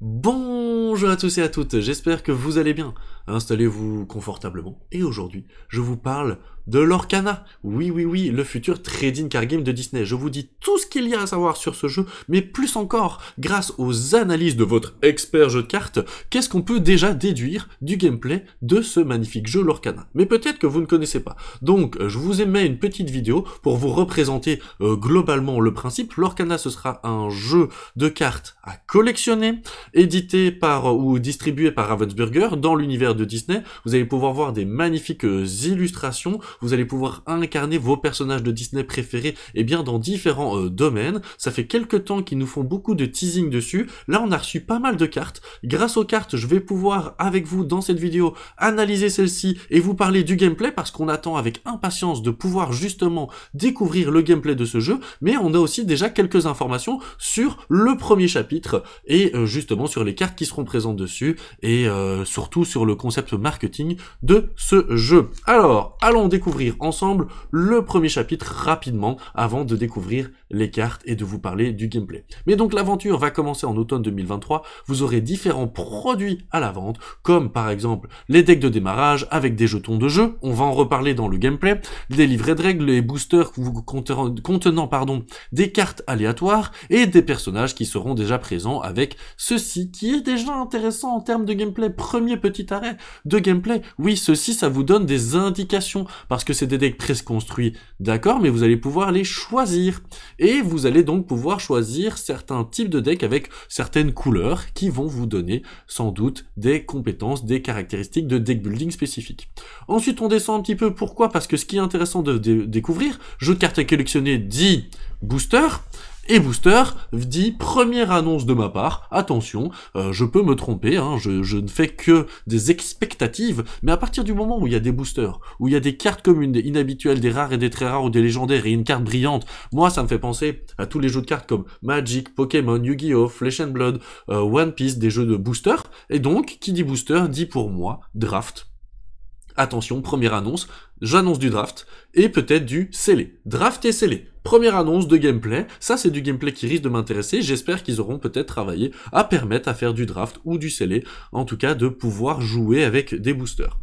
Bonjour à tous et à toutes, j'espère que vous allez bien. Installez-vous confortablement et aujourd'hui, je vous parle de Lorcana. Oui, le futur trading card game de Disney. Je vous dis tout ce qu'il y a à savoir sur ce jeu, mais plus encore, grâce aux analyses de votre expert jeu de cartes, qu'est-ce qu'on peut déjà déduire du gameplay de ce magnifique jeu Lorcana. Mais peut-être que vous ne connaissez pas. Donc, je vous ai mis une petite vidéo pour vous représenter globalement le principe. Lorcana, ce sera un jeu de cartes à collectionner, édité par ou distribué par Ravensburger dans l'univers de Disney. Vous allez pouvoir voir des magnifiques illustrations, vous allez pouvoir incarner vos personnages de Disney préférés et bien dans différents domaines. Ça fait quelques temps qu'ils nous font beaucoup de teasing dessus. Là on a reçu pas mal de cartes. Grâce aux cartes, je vais pouvoir avec vous dans cette vidéo analyser celle-ci et vous parler du gameplay parce qu'on attend avec impatience de pouvoir justement découvrir le gameplay de ce jeu, mais on a aussi déjà quelques informations sur le premier chapitre et justement sur les cartes qui seront présentes dessus et surtout sur le concept marketing de ce jeu. Alors, allons découvrir ensemble le premier chapitre rapidement avant de découvrir les cartes et de vous parler du gameplay. Mais donc l'aventure va commencer en automne 2023, vous aurez différents produits à la vente, comme par exemple les decks de démarrage avec des jetons de jeu, on va en reparler dans le gameplay, les livrets de règles, les boosters contenant des cartes aléatoires et des personnages qui seront déjà présents avec ceci qui est déjà intéressant en termes de gameplay. Premier petit arrêt de gameplay, oui, ceci ça vous donne des indications parce que c'est des decks préconstruits, d'accord, mais vous allez pouvoir les choisir et vous allez donc pouvoir choisir certains types de decks avec certaines couleurs qui vont vous donner sans doute des compétences, des caractéristiques de deck building spécifiques. Ensuite on descend un petit peu, pourquoi? Parce que ce qui est intéressant de découvrir, jeu de cartes à collectionner dit booster, et booster dit première annonce de ma part, attention, je peux me tromper, hein, je ne fais que des expectatives, mais à partir du moment où il y a des boosters, où il y a des cartes communes, des inhabituelles, des rares et des très rares ou des légendaires et une carte brillante, moi ça me fait penser à tous les jeux de cartes comme Magic, Pokémon, Yu-Gi-Oh, Flesh and Blood, One Piece, des jeux de booster, et donc qui dit booster dit pour moi draft. Attention, première annonce, j'annonce du draft, et peut-être du scellé. Draft et scellé. Première annonce de gameplay, ça c'est du gameplay qui risque de m'intéresser, j'espère qu'ils auront peut-être travaillé à permettre à faire du draft ou du scellé, en tout cas de pouvoir jouer avec des boosters.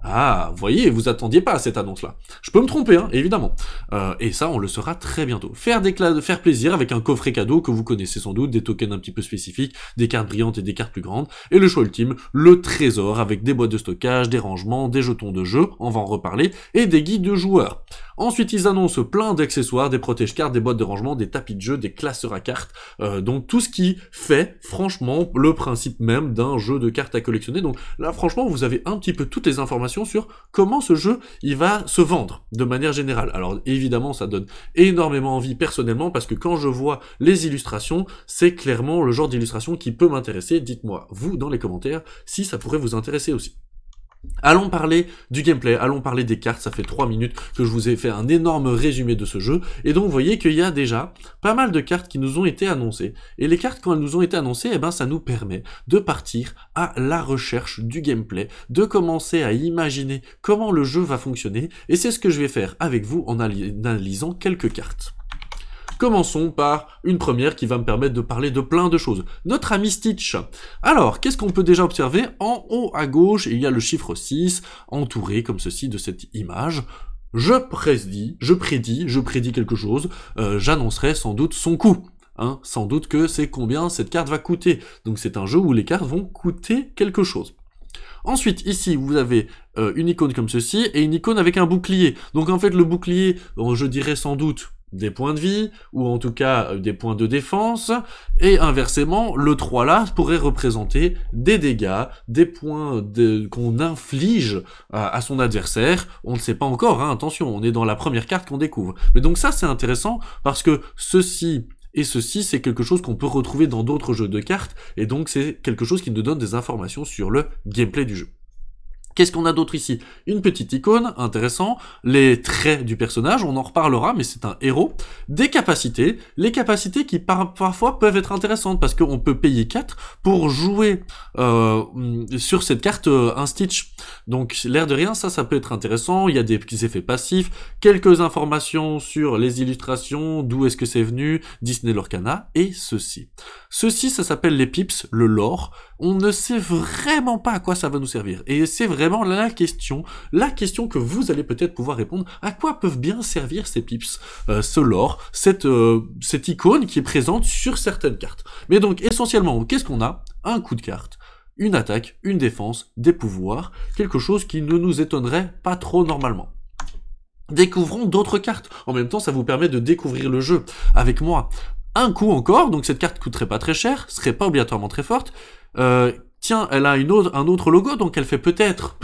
Ah, vous voyez, vous attendiez pas à cette annonce-là. Je peux me tromper, hein, évidemment. Et ça, on le saura très bientôt. Faire plaisir avec un coffret cadeau que vous connaissez sans doute, des tokens un petit peu spécifiques, des cartes brillantes et des cartes plus grandes. Et le choix ultime, le trésor avec des boîtes de stockage, des rangements, des jetons de jeu, on va en reparler, et des guides de joueurs. Ensuite, ils annoncent plein d'accessoires, des protège-cartes, des boîtes de rangement, des tapis de jeu, des classeurs à cartes, donc tout ce qui fait, franchement, le principe même d'un jeu de cartes à collectionner. Donc là, franchement, vous avez un petit peu toutes les informations sur comment ce jeu, il va se vendre, de manière générale. Alors, évidemment, ça donne énormément envie, personnellement, parce que quand je vois les illustrations, c'est clairement le genre d'illustration qui peut m'intéresser. Dites-moi, vous, dans les commentaires, si ça pourrait vous intéresser aussi. Allons parler du gameplay, allons parler des cartes, ça fait 3 minutes que je vous ai fait un énorme résumé de ce jeu, et donc vous voyez qu'il y a déjà pas mal de cartes qui nous ont été annoncées, et les cartes quand elles nous ont été annoncées, eh ben ça nous permet de partir à la recherche du gameplay, de commencer à imaginer comment le jeu va fonctionner, et c'est ce que je vais faire avec vous en analysant quelques cartes. Commençons par une première qui va me permettre de parler de plein de choses. Notre ami Stitch. Alors, qu'est-ce qu'on peut déjà observer? En haut à gauche, il y a le chiffre 6, entouré comme ceci de cette image. Je prédis quelque chose, j'annoncerai sans doute son coût. Hein, sans doute que c'est combien cette carte va coûter. Donc c'est un jeu où les cartes vont coûter quelque chose. Ensuite, ici, vous avez une icône comme ceci, et une icône avec un bouclier. Donc en fait, le bouclier, je dirais sans doute des points de vie, ou en tout cas des points de défense, et inversement, le 3 là pourrait représenter des dégâts, des points qu'on inflige à son adversaire, on ne sait pas encore, hein, attention, on est dans la première carte qu'on découvre. Mais donc ça c'est intéressant, parce que ceci et ceci, c'est quelque chose qu'on peut retrouver dans d'autres jeux de cartes, et donc c'est quelque chose qui nous donne des informations sur le gameplay du jeu. Qu'est-ce qu'on a d'autre ici? Une petite icône, intéressant, les traits du personnage, on en reparlera, mais c'est un héros. Des capacités, les capacités qui parfois peuvent être intéressantes, parce qu'on peut payer 4 pour jouer sur cette carte un Stitch. Donc l'air de rien, ça peut être intéressant, il y a des petits effets passifs, quelques informations sur les illustrations, d'où est-ce que c'est venu, Disney Lorcana, et ceci. Ceci, ça s'appelle les pips, le lore. On ne sait vraiment pas à quoi ça va nous servir. Et c'est vraiment la question que vous allez peut-être pouvoir répondre. À quoi peuvent bien servir ces pips, ce lore, cette icône qui est présente sur certaines cartes. Mais donc, essentiellement, qu'est-ce qu'on a? Un coup de carte, une attaque, une défense, des pouvoirs, quelque chose qui ne nous étonnerait pas trop normalement. Découvrons d'autres cartes. En même temps, ça vous permet de découvrir le jeu avec moi. Un coup encore, donc cette carte coûterait pas très cher, serait pas obligatoirement très forte. Tiens, elle a un autre logo, donc elle fait peut-être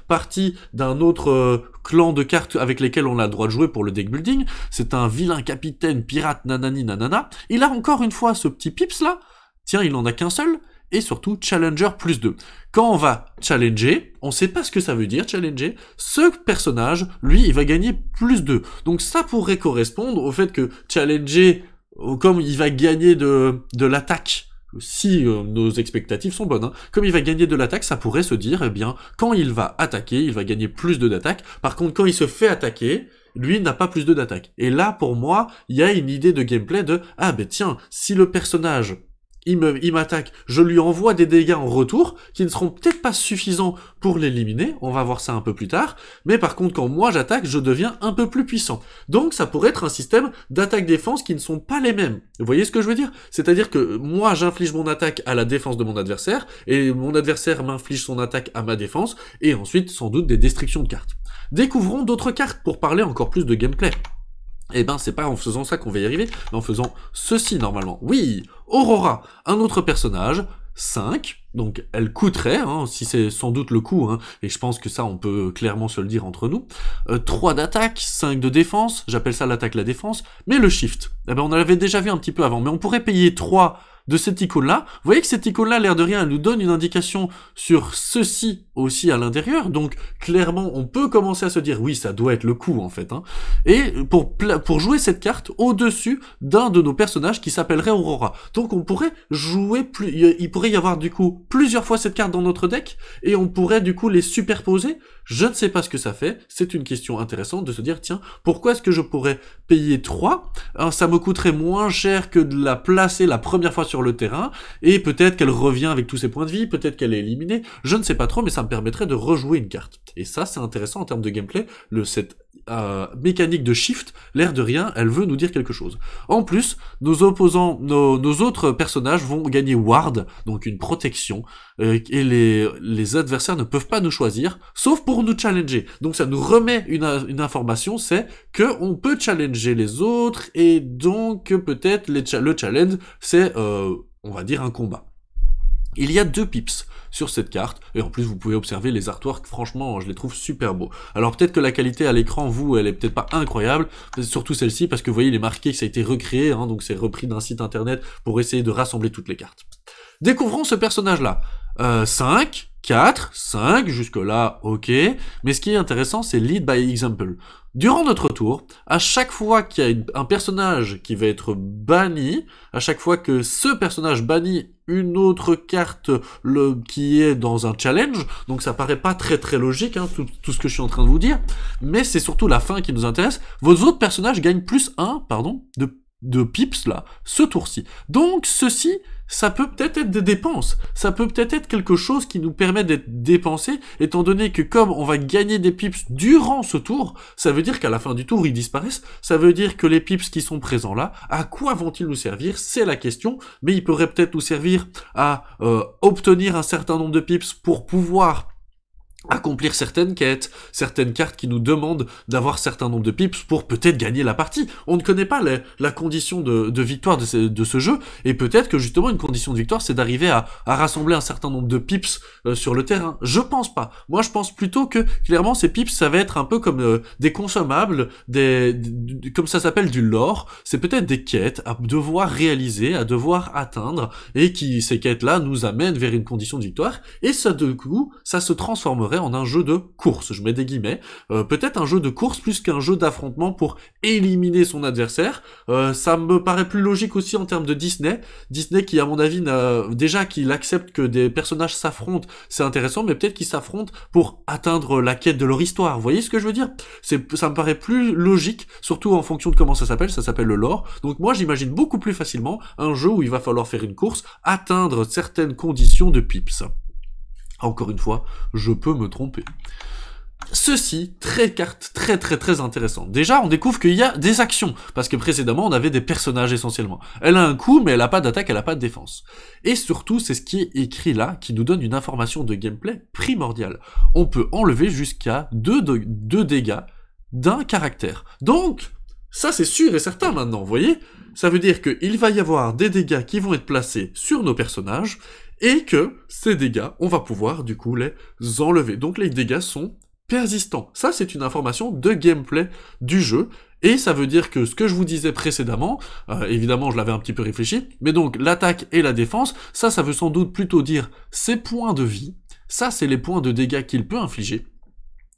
partie d'un autre clan de cartes avec lesquels on a le droit de jouer pour le deck building. C'est un vilain capitaine pirate nanani nanana. Il a encore une fois ce petit pips là. Tiens, il en a qu'un seul. Et surtout, Challenger plus 2. Quand on va challenger, on sait pas ce que ça veut dire, challenger, ce personnage, lui, il va gagner plus 2. Donc ça pourrait correspondre au fait que challenger, comme il va gagner de l'attaque, si nos expectatives sont bonnes, hein, comme il va gagner de l'attaque, ça pourrait se dire, eh bien, quand il va attaquer, il va gagner plus 2 d'attaque. Par contre, quand il se fait attaquer, lui n'a pas plus 2 d'attaque. Et là, pour moi, il y a une idée de gameplay de, ah ben tiens, si le personnage il m'attaque, je lui envoie des dégâts en retour, qui ne seront peut-être pas suffisants pour l'éliminer, on va voir ça un peu plus tard, mais par contre quand moi j'attaque, je deviens un peu plus puissant. Donc ça pourrait être un système d'attaque-défense qui ne sont pas les mêmes. Vous voyez ce que je veux dire? C'est-à-dire que moi j'inflige mon attaque à la défense de mon adversaire, et mon adversaire m'inflige son attaque à ma défense, et ensuite sans doute des destructions de cartes. Découvrons d'autres cartes pour parler encore plus de gameplay. Eh ben, c'est pas en faisant ça qu'on va y arriver, mais en faisant ceci, normalement. Oui, Aurora, un autre personnage, 5, donc elle coûterait, hein, si c'est sans doute le coût, hein, et je pense que ça, on peut clairement se le dire entre nous. 3 d'attaque, 5 de défense, j'appelle ça l'attaque, la défense, mais le shift, eh ben, on l'avait déjà vu un petit peu avant, mais on pourrait payer 3 de cette icône-là. Vous voyez que cette icône-là, l'air de rien, elle nous donne une indication sur ceci aussi à l'intérieur, donc clairement, on peut commencer à se dire, oui, ça doit être le coup, en fait, hein. Et pour jouer cette carte au-dessus d'un de nos personnages qui s'appellerait Aurora. Donc on pourrait jouer il pourrait y avoir du coup plusieurs fois cette carte dans notre deck, et on pourrait du coup les superposer. Je ne sais pas ce que ça fait, c'est une question intéressante de se dire, tiens, pourquoi est-ce que je pourrais payer 3 ? Alors, ça me coûterait moins cher que de la placer la première fois sur le terrain, et peut-être qu'elle revient avec tous ses points de vie, peut-être qu'elle est éliminée, je ne sais pas trop, mais ça me permettrait de rejouer une carte. Et ça, c'est intéressant en termes de gameplay, cette mécanique de shift, l'air de rien, elle veut nous dire quelque chose. En plus, nos opposants, nos autres personnages vont gagner ward, donc une protection, et les adversaires ne peuvent pas nous choisir, sauf pour nous challenger. Donc ça nous remet une information, c'est que on peut challenger les autres, et donc peut-être le challenge, c'est, on va dire, un combat. Il y a 2 pips sur cette carte, et en plus vous pouvez observer les artworks, franchement je les trouve super beaux. Alors peut-être que la qualité à l'écran, vous, elle est peut-être pas incroyable, surtout celle-ci, parce que vous voyez il est marqué que ça a été recréé, hein, donc c'est repris d'un site internet pour essayer de rassembler toutes les cartes. Découvrons ce personnage-là. 5, 4, 5, jusque-là, ok, mais ce qui est intéressant, c'est lead by example. Durant notre tour, à chaque fois qu'il y a un personnage qui va être banni, à chaque fois que ce personnage bannit une autre carte qui est dans un challenge, donc ça paraît pas très très logique, hein, tout ce que je suis en train de vous dire, mais c'est surtout la fin qui nous intéresse, vos autres personnages gagnent plus 1, de pips là, ce tour-ci. Donc ceci, ça peut peut-être être des dépenses, ça peut peut-être être quelque chose qui nous permet d'être dépensé, étant donné que comme on va gagner des pips durant ce tour, ça veut dire qu'à la fin du tour ils disparaissent, ça veut dire que les pips qui sont présents là, à quoi vont-ils nous servir? C'est la question, mais ils pourraient peut-être nous servir à obtenir un certain nombre de pips pour pouvoir accomplir certaines quêtes, certaines cartes qui nous demandent d'avoir certain nombre de pips pour peut-être gagner la partie. On ne connaît pas la condition de victoire de ce jeu, et peut-être que justement une condition de victoire c'est d'arriver à rassembler un certain nombre de pips sur le terrain. Je pense pas. Moi je pense plutôt que clairement ces pips ça va être un peu comme des consommables, comme ça s'appelle du lore, c'est peut-être des quêtes à devoir réaliser, à devoir atteindre, et qui ces quêtes-là nous amènent vers une condition de victoire, et ça de coup ça se transformerait transformerait en un jeu de course, je mets des guillemets, peut-être un jeu de course plus qu'un jeu d'affrontement pour éliminer son adversaire. Ça me paraît plus logique aussi en termes de Disney qui à mon avis déjà qu'il accepte que des personnages s'affrontent, c'est intéressant, mais peut-être qu'ils s'affrontent pour atteindre la quête de leur histoire, vous voyez ce que je veux dire? Ça me paraît plus logique, surtout en fonction de comment ça s'appelle le lore, donc moi j'imagine beaucoup plus facilement un jeu où il va falloir faire une course, atteindre certaines conditions de pips. Encore une fois, je peux me tromper. Ceci, très intéressant. Déjà, on découvre qu'il y a des actions, parce que précédemment, on avait des personnages essentiellement. Elle a un coup, mais elle a pas d'attaque, elle a pas de défense. Et surtout, c'est ce qui est écrit là, qui nous donne une information de gameplay primordiale. On peut enlever jusqu'à 2 dégâts d'un caractère. Donc, ça c'est sûr et certain maintenant, vous voyez? Ça veut dire qu'il va y avoir des dégâts qui vont être placés sur nos personnages, et que ces dégâts, on va pouvoir du coup les enlever. Donc les dégâts sont persistants. Ça, c'est une information de gameplay du jeu, et ça veut dire que ce que je vous disais précédemment, évidemment je l'avais un petit peu réfléchi, mais donc l'attaque et la défense, ça veut sans doute plutôt dire ses points de vie, ça c'est les points de dégâts qu'il peut infliger.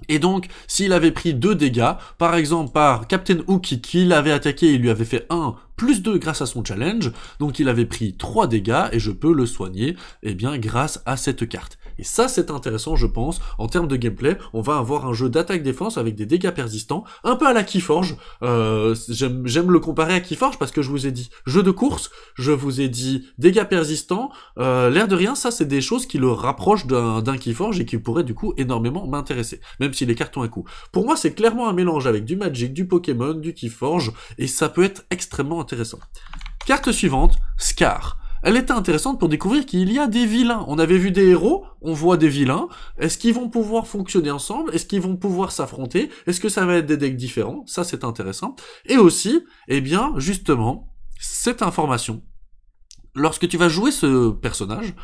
Et donc, s'il avait pris 2 dégâts, par exemple par Captain Hook qui l'avait attaqué, il lui avait fait 1 plus 2 grâce à son challenge, donc il avait pris 3 dégâts et je peux le soigner, eh bien grâce à cette carte. Et ça c'est intéressant je pense, en termes de gameplay, on va avoir un jeu d'attaque-défense avec des dégâts persistants, un peu à la Keyforge, j'aime le comparer à Keyforge parce que je vous ai dit jeu de course, je vous ai dit dégâts persistants, l'air de rien ça c'est des choses qui le rapprochent d'un Keyforge et qui pourraient du coup énormément m'intéresser, même si les cartes ont un coup. Pour moi c'est clairement un mélange avec du Magic, du Pokémon, du Keyforge, et ça peut être extrêmement intéressant. Carte suivante, Scar. Elle était intéressante pour découvrir qu'il y a des vilains. On avait vu des héros, on voit des vilains. Est-ce qu'ils vont pouvoir fonctionner ensemble? Est-ce qu'ils vont pouvoir s'affronter? Est-ce que ça va être des decks différents? Ça, c'est intéressant. Et aussi, eh bien, justement, cette information, lorsque tu vas jouer ce personnage,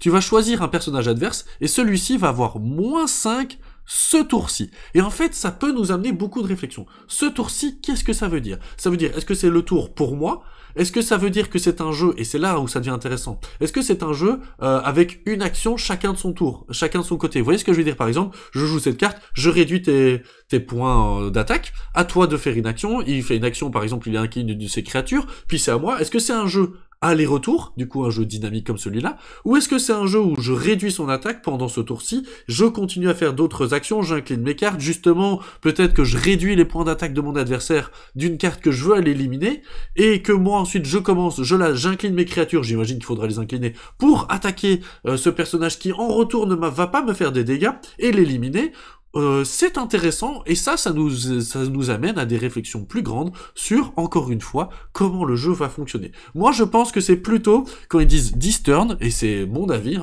tu vas choisir un personnage adverse, et celui-ci va avoir -5 ce tour-ci. Et en fait, ça peut nous amener beaucoup de réflexions. Ce tour-ci, qu'est-ce que ça veut dire? Ça veut dire, est-ce que c'est le tour pour moi? Est-ce que ça veut dire que c'est un jeu, et c'est là où ça devient intéressant, est-ce que c'est un jeu avec une action chacun de son tour, chacun de son côté? Vous voyez ce que je veux dire? Par exemple, je joue cette carte, je réduis tes points d'attaque, à toi de faire une action, il fait une action, par exemple, il est inquiet de ses créatures, puis c'est à moi. Est-ce que c'est un jeu aller-retour, du coup un jeu dynamique comme celui-là, ou est-ce que c'est un jeu où je réduis son attaque pendant ce tour-ci, je continue à faire d'autres actions, j'incline mes cartes, justement, peut-être que je réduis les points d'attaque de mon adversaire d'une carte que je veux aller éliminer, et que moi ensuite je commence, j'incline mes créatures, j'imagine qu'il faudra les incliner, pour attaquer ce personnage qui en retour ne va pas me faire des dégâts, et l'éliminer. C'est intéressant, et ça nous amène à des réflexions plus grandes sur, encore une fois, comment le jeu va fonctionner. Moi, je pense que c'est plutôt, quand ils disent « this turn », et c'est mon avis,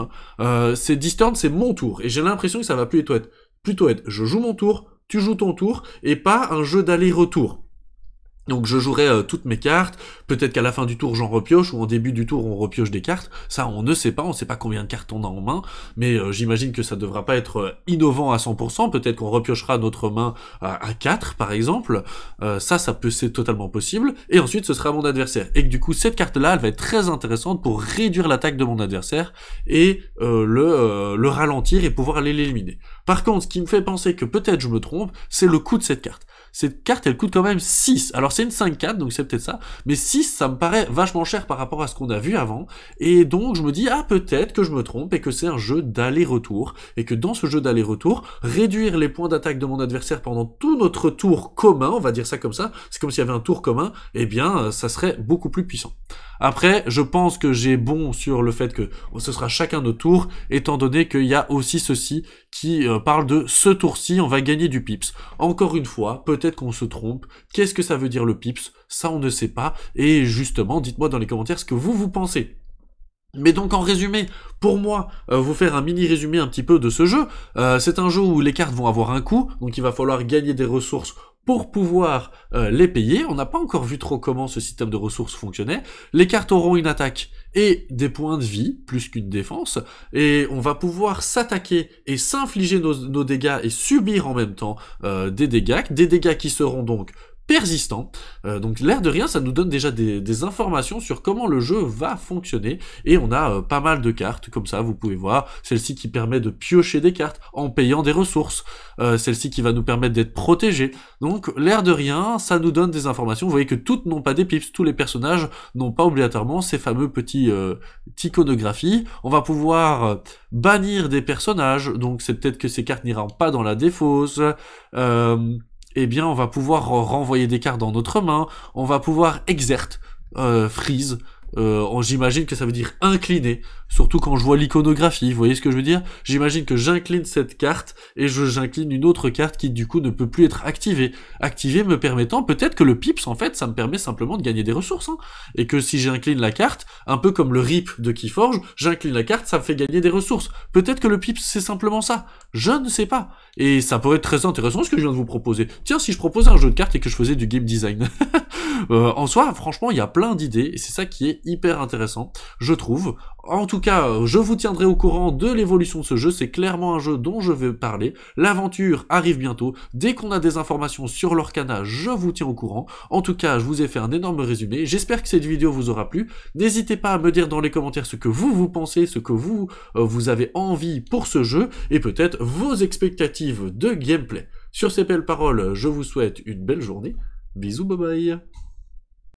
c'est « this turn », c'est mon tour, et j'ai l'impression que ça va plutôt être « je joue mon tour, tu joues ton tour », et pas un jeu d'aller-retour. Donc je jouerai toutes mes cartes, peut-être qu'à la fin du tour j'en repioche, ou en début du tour on repioche des cartes, ça on ne sait pas, on sait pas combien de cartes on a en main, mais j'imagine que ça devra pas être innovant à 100%, peut-être qu'on repiochera notre main à 4 par exemple, c'est totalement possible, et ensuite ce sera mon adversaire, et que du coup cette carte-là elle va être très intéressante pour réduire l'attaque de mon adversaire, et le ralentir et pouvoir aller l'éliminer. Par contre, ce qui me fait penser que peut-être je me trompe, c'est le coût de cette carte. Cette carte, elle coûte quand même 6. Alors c'est une 5/4, donc c'est peut-être ça, mais 6, ça me paraît vachement cher par rapport à ce qu'on a vu avant, et donc je me dis, ah peut-être que je me trompe, et que c'est un jeu d'aller-retour, et que dans ce jeu d'aller-retour, réduire les points d'attaque de mon adversaire pendant tout notre tour commun, on va dire ça comme ça, c'est comme s'il y avait un tour commun, eh bien ça serait beaucoup plus puissant. Après, je pense que j'ai bon sur le fait que ce sera chacun notre tour, étant donné qu'il y a aussi ceci qui parle de ce tour-ci, on va gagner du pips. Encore une fois, peut-être qu'on se trompe. Qu'est-ce que ça veut dire le pips? Ça, on ne sait pas. Et justement, dites-moi dans les commentaires ce que vous pensez. Mais donc en résumé, pour moi, vous faire un mini résumé un petit peu de ce jeu, c'est un jeu où les cartes vont avoir un coût, donc il va falloir gagner des ressources pour pouvoir les payer. On n'a pas encore vu trop comment ce système de ressources fonctionnait. Les cartes auront une attaque et des points de vie, plus qu'une défense, et on va pouvoir s'attaquer et s'infliger nos dégâts et subir en même temps des dégâts qui seront donc persistant. Donc l'air de rien, ça nous donne déjà des informations sur comment le jeu va fonctionner, et on a pas mal de cartes, comme ça, vous pouvez voir, celle-ci qui permet de piocher des cartes en payant des ressources, celle-ci qui va nous permettre d'être protégés. Donc l'air de rien, ça nous donne des informations. Vous voyez que toutes n'ont pas des pips, tous les personnages n'ont pas obligatoirement ces fameux petits iconographies. On va pouvoir bannir des personnages, donc c'est peut-être que ces cartes n'iront pas dans la défausse. Eh bien, on va pouvoir renvoyer des cartes dans notre main, on va pouvoir exert, freeze, j'imagine que ça veut dire incliner, surtout quand je vois l'iconographie, vous voyez ce que je veux dire? J'imagine que j'incline cette carte, et j'incline une autre carte qui du coup ne peut plus être activée. Activée me permettant, peut-être que le pips, en fait, ça me permet simplement de gagner des ressources, hein, et que si j'incline la carte, un peu comme le rip de Keyforge, j'incline la carte, ça me fait gagner des ressources. Peut-être que le pips, c'est simplement ça. Je ne sais pas. Et ça pourrait être très intéressant ce que je viens de vous proposer. Tiens, si je proposais un jeu de cartes et que je faisais du game design. En soi, franchement, il y a plein d'idées, et c'est ça qui est hyper intéressant, je trouve. En tout cas, je vous tiendrai au courant de l'évolution de ce jeu, c'est clairement un jeu dont je vais parler. L'aventure arrive bientôt, dès qu'on a des informations sur l'Orcana, je vous tiens au courant. En tout cas, je vous ai fait un énorme résumé, j'espère que cette vidéo vous aura plu. N'hésitez pas à me dire dans les commentaires ce que vous pensez, ce que vous avez envie pour ce jeu, et peut-être vos expectatives de gameplay. Sur ces belles paroles, je vous souhaite une belle journée, bisous, bye bye.